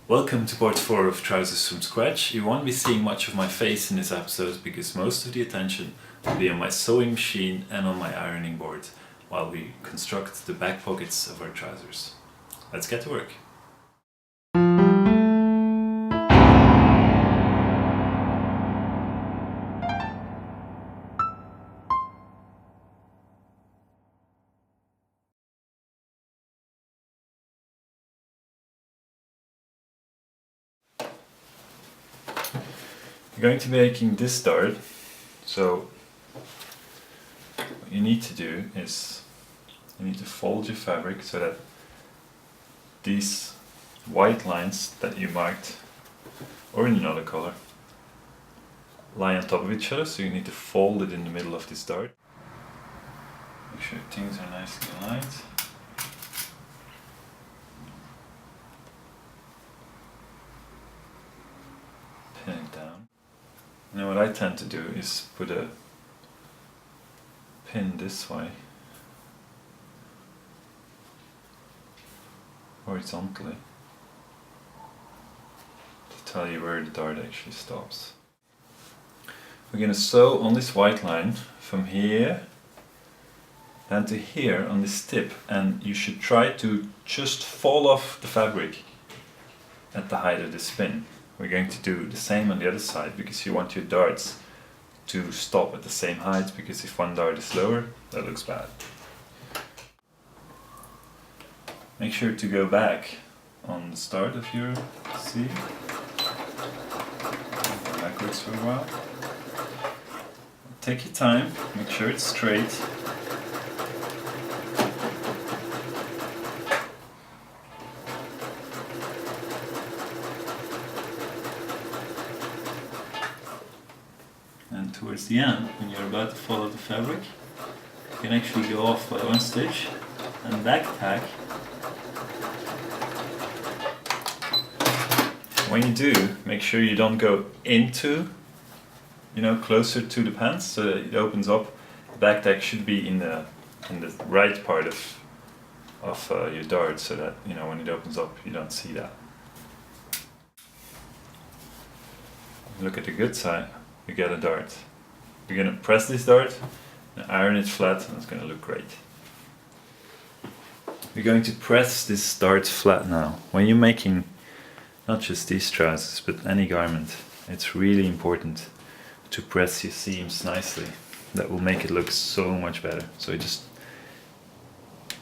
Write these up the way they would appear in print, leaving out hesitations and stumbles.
Welcome to part 4 of Trousers from Scratch. You won't be seeing much of my face in this episode because most of the attention will be on my sewing machine and on my ironing board while we construct the back pockets of our trousers. Let's get to work. You're going to be making this dart, so what you need to do is you need to fold your fabric so that these white lines that you marked, or in another color, lie on top of each other, so you need to fold it in the middle of this dart. Make sure things are nicely aligned. Pin it down. Now what I tend to do is put a pin this way, horizontally, to tell you where the dart actually stops. We're going to sew on this white line from here down to here on this tip, and you should try to just fall off the fabric at the height of the spin. We're going to do the same on the other side because you want your darts to stop at the same height, because if one dart is lower, that looks bad. Make sure to go back on the start of your seam. Go backwards for a while. Take your time, make sure it's straight. And towards the end, when you're about to follow the fabric, you can actually go off by one stitch and back tack. When you do, make sure you don't go into, closer to the pants so that it opens up. The back tack should be in the right part of your dart, so that when it opens up you don't see that. Look at the good side. You get a dart. You're going to press this dart and iron it flat, and it's going to look great. We're going to press this dart flat now. When you're making not just these trousers but any garment, it's really important to press your seams nicely. That will make it look so much better. So you just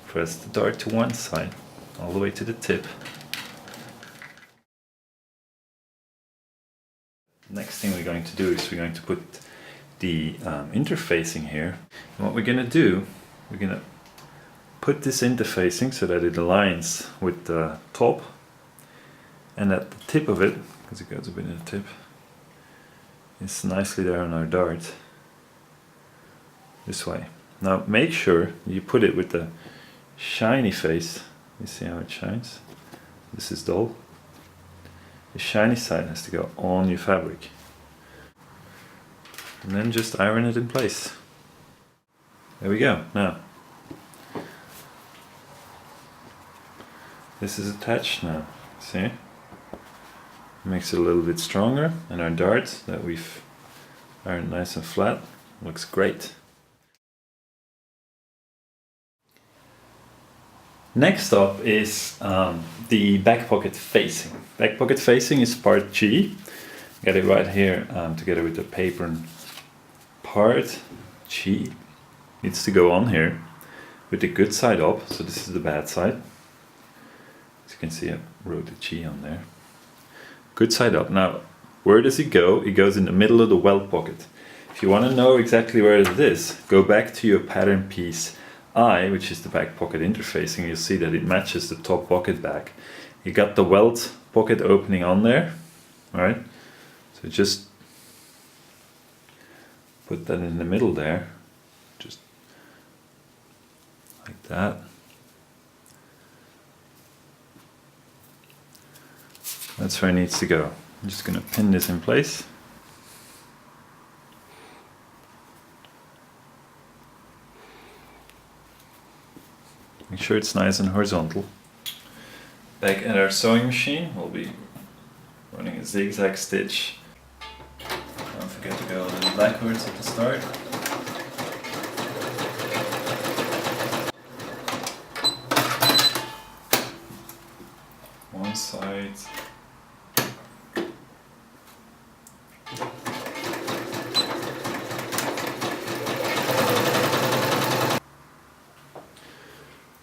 press the dart to one side all the way to the tip. Next thing we're going to do is we're going to put the interfacing here. And what we're going to do, we're going to put this interfacing so that it aligns with the top, and at the tip of it, because it goes a bit in the tip, is nicely there on our dart, this way. Now make sure you put it with the shiny face. You see how it shines? This is dull. The shiny side has to go on your fabric. And then just iron it in place. There we go. Now, this is attached now. See? It makes it a little bit stronger, and our dart that we've ironed nice and flat looks great. Next up is the back pocket facing. Back pocket facing is part G. Get it right here together with the paper part. G needs to go on here with the good side up, so this is the bad side. As you can see, I wrote the G on there. Good side up. Now, where does it go? It goes in the middle of the welt pocket. If you want to know exactly where it is, go back to your pattern piece I, which is the back pocket interfacing. You'll see that it matches the top pocket back. You got the welt pocket opening on there, right? So just put that in the middle there, just like that. That's where it needs to go. I'm just going to pin this in place. Make sure it's nice and horizontal. Back at our sewing machine, we'll be running a zigzag stitch. Don't forget to go a little backwards at the start. One side.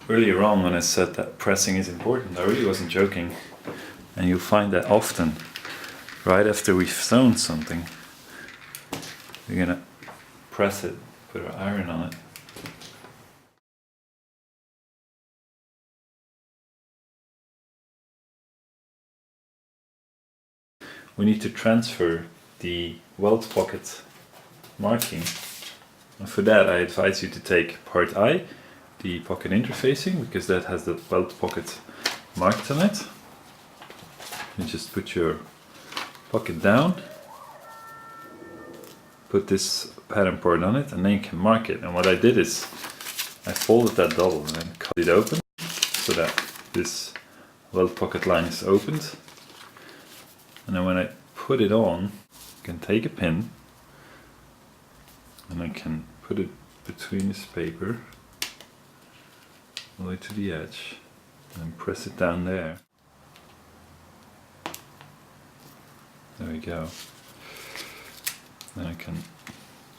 Earlier on when I said that pressing is important, I really wasn't joking. And you'll find that often, right after we've sewn something, we're gonna press it, put our iron on it. We need to transfer the welt pocket marking. And for that I advise you to take part I, the pocket interfacing, because that has the welt pocket marked on it. You just put your pocket down, put this pattern part on it, and then you can mark it. And what I did is I folded that double and then cut it open so that this welt pocket line is opened. And then when I put it on, I can take a pin and I can put it between this paper all the way to the edge and press it down there. There we go. Then I can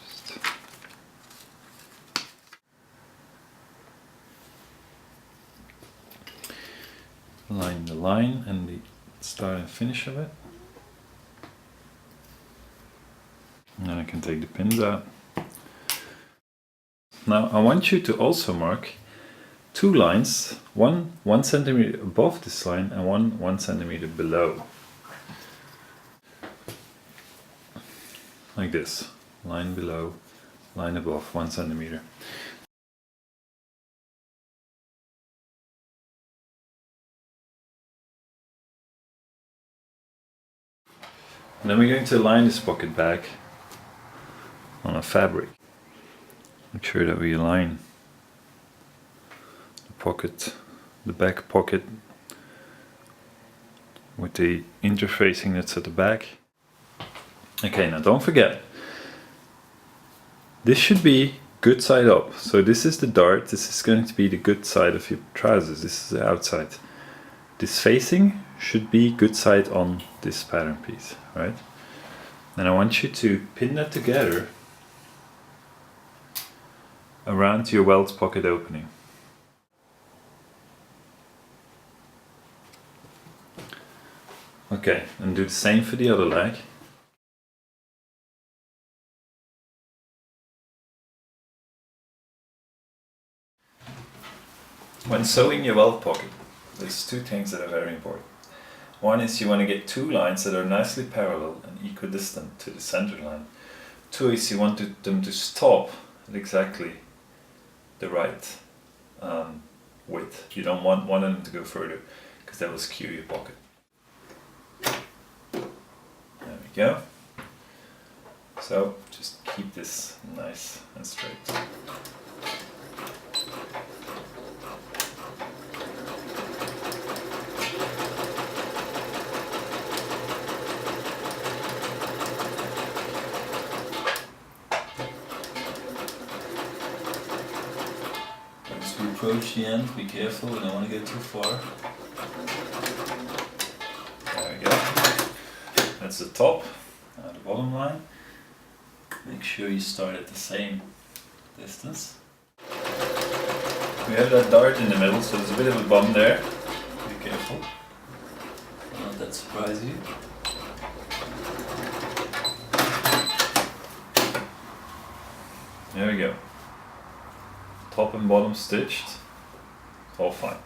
just line the line and the start and finish of it. And then I can take the pins out. Now I want you to also mark two lines, one 1 centimeter above this line and one 1 centimeter below. Like this, line below, line above, 1 centimeter. And then we're going to line this pocket back on a fabric. Make sure that we align the pocket, the back pocket, with the interfacing that's at the back. Okay, now don't forget, this should be good side up. So this is the dart, this is going to be the good side of your trousers, this is the outside. This facing should be good side on this pattern piece, right? And I want you to pin that together around your welt pocket opening. Okay, and do the same for the other leg. When sewing your welt pocket, there's two things that are very important. One is you want to get two lines that are nicely parallel and equidistant to the center line. Two is you want them to stop at exactly the right width. You don't want one of them to go further because that will skew your pocket. There we go. So just keep this nice and straight. As we approach the end, be careful, we don't want to get too far. There we go. That's the top, now the bottom line. Make sure you start at the same distance. We have that dart in the middle, so there's a bit of a bump there. Be careful. Don't let that surprise you. There we go. Top and bottom stitched. All fine.